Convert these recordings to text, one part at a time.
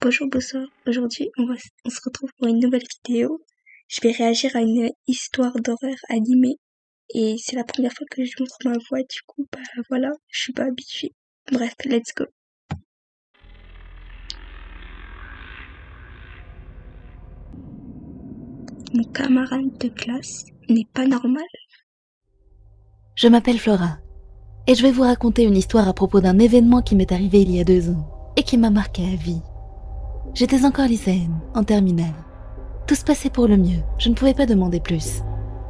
Bonjour, bonsoir. Aujourd'hui, on se retrouve pour une nouvelle vidéo. Je vais réagir à une histoire d'horreur animée. Et c'est la première fois que je montre ma voix, du coup, bah voilà, je suis pas habituée. Bref, let's go. Mon camarade de classe n'est pas normal. Je m'appelle Flora, et je vais vous raconter une histoire à propos d'un événement qui m'est arrivé il y a 2 ans, et qui m'a marqué à vie. J'étais encore lycéenne, en terminale. Tout se passait pour le mieux, je ne pouvais pas demander plus.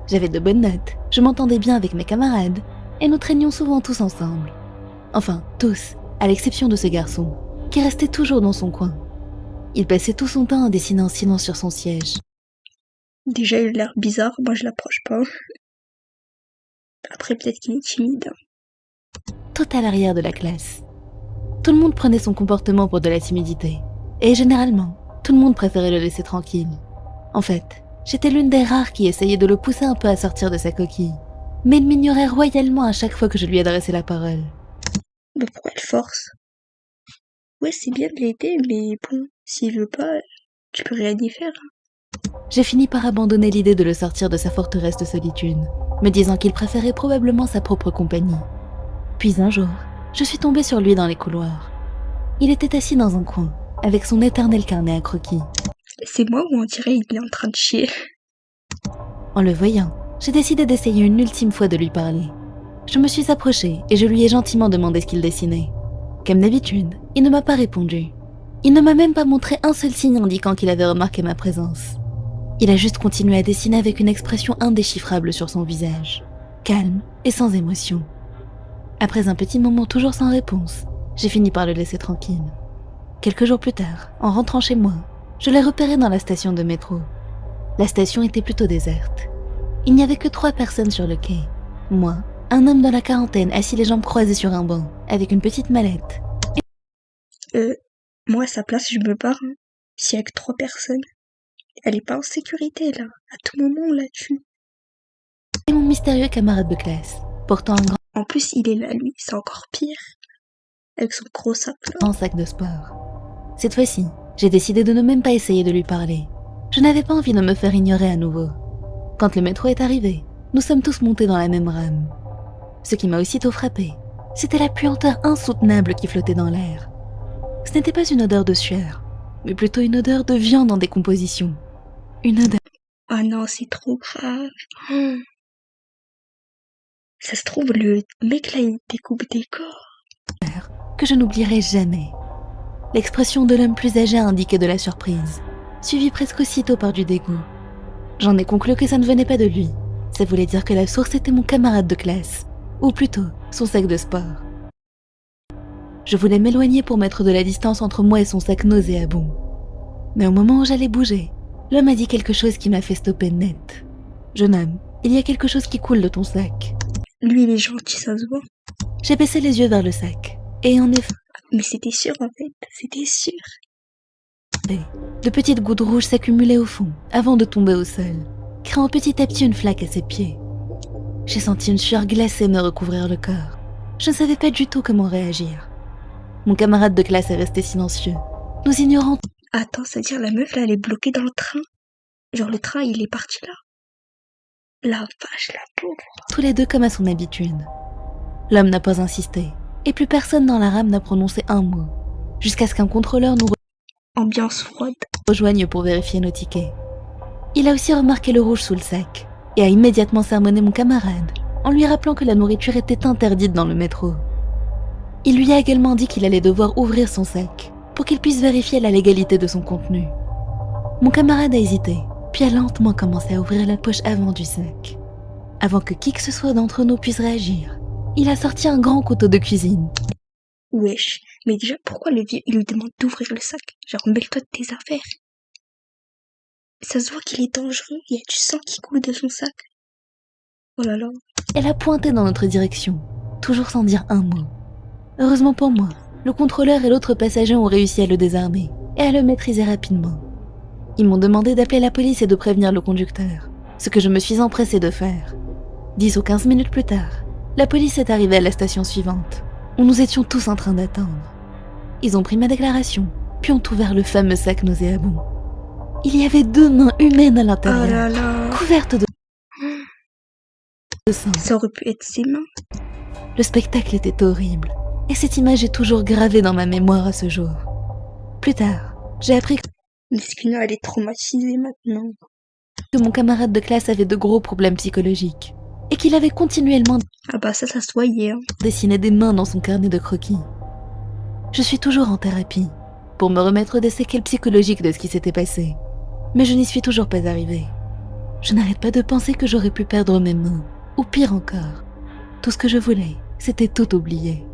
J'avais de bonnes notes, je m'entendais bien avec mes camarades, et nous traînions souvent tous ensemble. Enfin, tous, à l'exception de ce garçon, qui restait toujours dans son coin. Il passait tout son temps à dessiner en silence sur son siège. Déjà, il a l'air bizarre, moi je l'approche pas. Après, peut-être qu'il est timide. Tout à l'arrière de la classe. Tout le monde prenait son comportement pour de la timidité. Et généralement, tout le monde préférait le laisser tranquille. En fait, j'étais l'une des rares qui essayait de le pousser un peu à sortir de sa coquille. Mais il m'ignorait royalement à chaque fois que je lui adressais la parole. Mais pourquoi elle force? Ouais, c'est bien de l'aider, mais bon, s'il veut pas, tu peux rien y faire. J'ai fini par abandonner l'idée de le sortir de sa forteresse de solitude, me disant qu'il préférait probablement sa propre compagnie. Puis un jour, je suis tombée sur lui dans les couloirs. Il était assis dans un coin, avec son éternel carnet à croquis. C'est moi ou on dirait il est en train de chier? En le voyant, j'ai décidé d'essayer une ultime fois de lui parler. Je me suis approchée et je lui ai gentiment demandé ce qu'il dessinait. Comme d'habitude, il ne m'a pas répondu. Il ne m'a même pas montré un seul signe indiquant qu'il avait remarqué ma présence. Il a juste continué à dessiner avec une expression indéchiffrable sur son visage, calme et sans émotion. Après un petit moment toujours sans réponse, j'ai fini par le laisser tranquille. Quelques jours plus tard, en rentrant chez moi, je l'ai repéré dans la station de métro. La station était plutôt déserte. Il n'y avait que 3 personnes sur le quai. Moi, un homme dans la quarantaine assis les jambes croisées sur un banc, avec une petite mallette. Moi à sa place, je me barre. S'il y a que 3 personnes, elle est pas en sécurité là. À tout moment, on la tue. Et mon mystérieux camarade de classe, portant un En plus, il est là, lui, c'est encore pire. Avec son gros sac là. grand sac de sport. Cette fois-ci, j'ai décidé de ne même pas essayer de lui parler. Je n'avais pas envie de me faire ignorer à nouveau. Quand le métro est arrivé, nous sommes tous montés dans la même rame. Ce qui m'a aussitôt frappé, c'était la puanteur insoutenable qui flottait dans l'air. Ce n'était pas une odeur de sueur, mais plutôt une odeur de viande en décomposition. Une odeur Ah non, c'est trop grave. Oh. Ça se trouve, le mec là, il découpe des corps. que je n'oublierai jamais. L'expression de l'homme plus âgé indiquait de la surprise, suivie presque aussitôt par du dégoût. J'en ai conclu que ça ne venait pas de lui. Ça voulait dire que la source était mon camarade de classe, ou plutôt son sac de sport. Je voulais m'éloigner pour mettre de la distance entre moi et son sac nauséabond. Mais au moment où j'allais bouger, l'homme a dit quelque chose qui m'a fait stopper net. « Jeune homme, il y a quelque chose qui coule de ton sac. » Lui, il est gentil, ça se voit. J'ai baissé les yeux vers le sac, et en effet, Mais c'était sûr en fait, c'était sûr. de petites gouttes rouges s'accumulaient au fond, avant de tomber au sol, créant petit à petit une flaque à ses pieds. J'ai senti une sueur glacée me recouvrir le corps. Je ne savais pas du tout comment réagir. Mon camarade de classe est resté silencieux, nous ignorant. Attends, c'est-à-dire la meuf là, elle est bloquée dans le train. Genre le train, il est parti là. La vache, la pauvre. Tous les deux comme à son habitude. L'homme n'a pas insisté, et plus personne dans la rame n'a prononcé un mot, jusqu'à ce qu'un contrôleur nous Ambiance froide. rejoigne pour vérifier nos tickets. Il a aussi remarqué le rouge sous le sac, et a immédiatement sermonné mon camarade, en lui rappelant que la nourriture était interdite dans le métro. Il lui a également dit qu'il allait devoir ouvrir son sac, pour qu'il puisse vérifier la légalité de son contenu. Mon camarade a hésité, puis a lentement commencé à ouvrir la poche avant du sac. Avant que qui que ce soit d'entre nous puisse réagir, il a sorti un grand couteau de cuisine. Wesh. Mais déjà, pourquoi le vieux, il lui demande d'ouvrir le sac? Genre, mêle-toi de tes affaires. Ça se voit qu'il est dangereux, il y a du sang qui coule de son sac. Oh là là. Elle a pointé dans notre direction, toujours sans dire un mot. Heureusement pour moi, le contrôleur et l'autre passager ont réussi à le désarmer et à le maîtriser rapidement. Ils m'ont demandé d'appeler la police et de prévenir le conducteur, ce que je me suis empressée de faire. 10 ou 15 minutes plus tard, la police est arrivée à la station suivante, où nous étions tous en train d'attendre. Ils ont pris ma déclaration puis ont ouvert le fameux sac nauséabond. Il y avait 2 mains humaines à Oh l'intérieur, là là. couvertes de sang. Ça aurait pu être ses mains. Le spectacle était horrible, et cette image est toujours gravée dans ma mémoire à ce jour. Plus tard, j'ai appris Miskina, elle est traumatisée maintenant. que mon camarade de classe avait de gros problèmes psychologiques, et qu'il avait continuellement Ah bah ça se voyait. Hein. dessiné des mains dans son carnet de croquis. Je suis toujours en thérapie, pour me remettre des séquelles psychologiques de ce qui s'était passé, mais je n'y suis toujours pas arrivée. Je n'arrête pas de penser que j'aurais pu perdre mes mains, ou pire encore. Tout ce que je voulais, c'était tout oublier.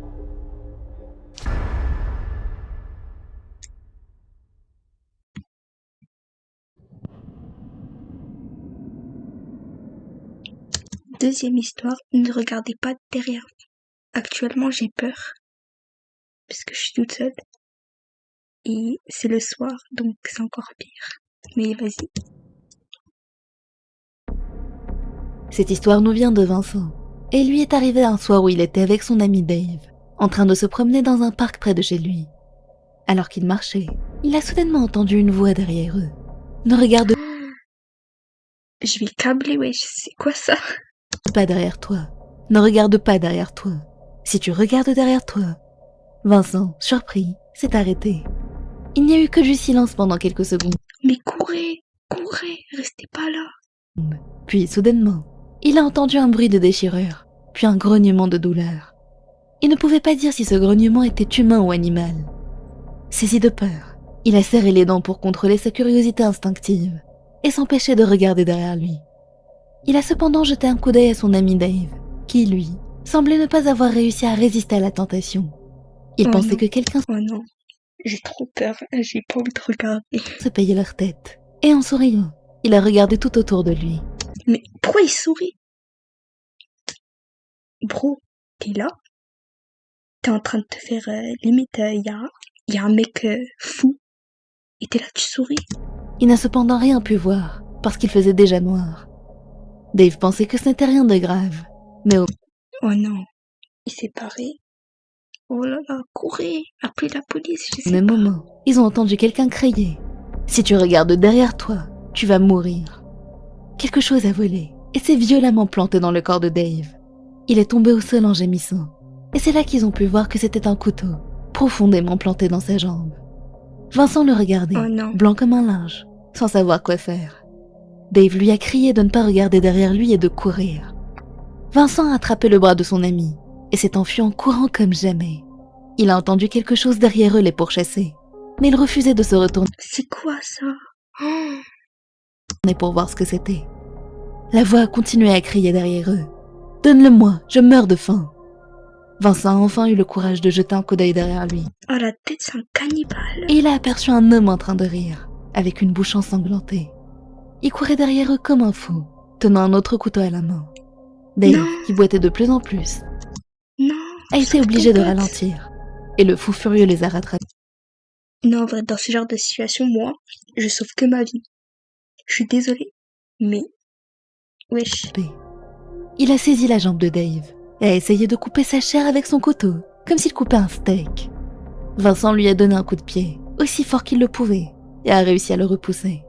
Deuxième histoire, ne regardez pas derrière vous. Actuellement, j'ai peur. Parce que je suis toute seule. Et c'est le soir, donc c'est encore pire. Mais vas-y. Cette histoire nous vient de Vincent, et lui est arrivé un soir où il était avec son ami Dave, en train de se promener dans un parc près de chez lui. Alors qu'il marchait, il a soudainement entendu une voix derrière eux. Ne regarde Je vais câbler, wesh. C'est quoi ça? pas derrière toi. Ne regarde pas derrière toi. Si tu regardes derrière toi... Vincent, surpris, s'est arrêté. Il n'y a eu que du silence pendant quelques secondes. Mais courez, courez, restez pas là. Puis, soudainement, il a entendu un bruit de déchirure, puis un grognement de douleur. Il ne pouvait pas dire si ce grognement était humain ou animal. Saisi de peur, il a serré les dents pour contrôler sa curiosité instinctive et s'empêcher de regarder derrière lui. Il a cependant jeté un coup d'œil à son ami Dave, qui, lui, semblait ne pas avoir réussi à résister à la tentation. Il Oh pensait non. que quelqu'un Oh non, j'ai trop peur, j'ai pas envie de regarder. se payait leur tête, et en souriant, il a regardé tout autour de lui. Mais pourquoi il sourit? Bro, t'es là? T'es en train de te faire limite, y a un mec fou. Et t'es là, tu souris? Il n'a cependant rien pu voir, parce qu'il faisait déjà noir. Dave pensait que ce n'était rien de grave, mais au Oh non, il s'est paré. Oh là là, courez, appelez la police, je sais même pas. moment, ils ont entendu quelqu'un crier. « Si tu regardes derrière toi, tu vas mourir. » Quelque chose a volé, et s'est violemment planté dans le corps de Dave. Il est tombé au sol en gémissant, et c'est là qu'ils ont pu voir que c'était un couteau, profondément planté dans sa jambe. Vincent le regardait, Oh non. blanc comme un linge, sans savoir quoi faire. Dave lui a crié de ne pas regarder derrière lui et de courir. Vincent a attrapé le bras de son ami, et s'est enfui en courant comme jamais. Il a entendu quelque chose derrière eux les pourchasser, mais il refusait de se retourner C'est quoi ça? Oh, pour voir ce que c'était. La voix a continué à crier derrière eux. « Donne-le-moi, je meurs de faim !» Vincent a enfin eu le courage de jeter un coup d'œil derrière lui, oh, la tête, c'est un cannibale. et il a aperçu un homme en train de rire, avec une bouche ensanglantée. Il courait derrière eux comme un fou, tenant un autre couteau à la main. Dave, Non. qui boitait de plus en plus, Non. a été sauve obligé ton de pote. ralentir, et le fou furieux les a rattrapés. Non, en vrai, dans ce genre de situation, moi, je sauve que ma vie. Je suis désolée, mais... Wesh. Il a saisi la jambe de Dave et a essayé de couper sa chair avec son couteau, comme s'il coupait un steak. Vincent lui a donné un coup de pied, aussi fort qu'il le pouvait, et a réussi à le repousser.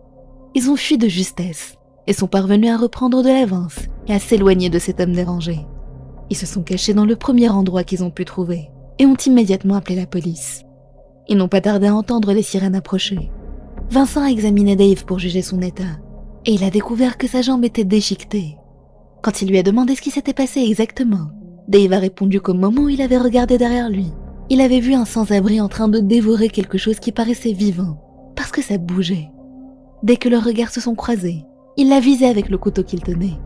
Ils ont fui de justesse, et sont parvenus à reprendre de l'avance et à s'éloigner de cet homme dérangé. Ils se sont cachés dans le premier endroit qu'ils ont pu trouver, et ont immédiatement appelé la police. Ils n'ont pas tardé à entendre les sirènes approcher. Vincent a examiné Dave pour juger son état, et il a découvert que sa jambe était déchiquetée. Quand il lui a demandé ce qui s'était passé exactement, Dave a répondu qu'au moment où il avait regardé derrière lui, il avait vu un sans-abri en train de dévorer quelque chose qui paraissait vivant, parce que ça bougeait. Dès que leurs regards se sont croisés, il l'a visé avec le couteau qu'il tenait.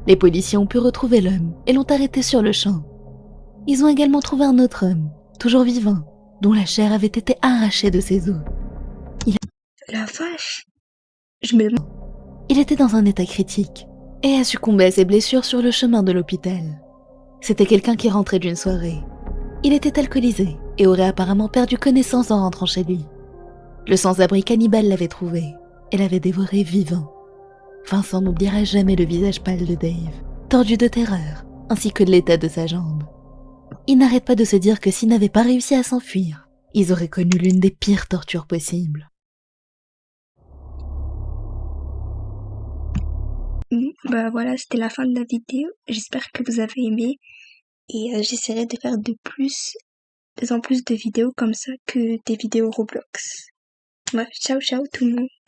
Les policiers ont pu retrouver l'homme et l'ont arrêté sur le champ. Ils ont également trouvé un autre homme, toujours vivant, dont la chair avait été arrachée de ses os. La vache. Je me demande... Il était dans un état critique et a succombé à ses blessures sur le chemin de l'hôpital. C'était quelqu'un qui rentrait d'une soirée. Il était alcoolisé et aurait apparemment perdu connaissance en rentrant chez lui. Le sans-abri cannibale l'avait trouvé et l'avait dévoré vivant. Vincent n'oubliera jamais le visage pâle de Dave, tordu de terreur, ainsi que l'état de sa jambe. Il n'arrête pas de se dire que s'il n'avait pas réussi à s'enfuir, Ils auraient connu l'une des pires tortures possibles. Bah voilà, c'était la fin de la vidéo. J'espère que vous avez aimé et j'essaierai de faire de plus en plus de vidéos comme ça que des vidéos Roblox. Bref, ciao ciao tout le monde.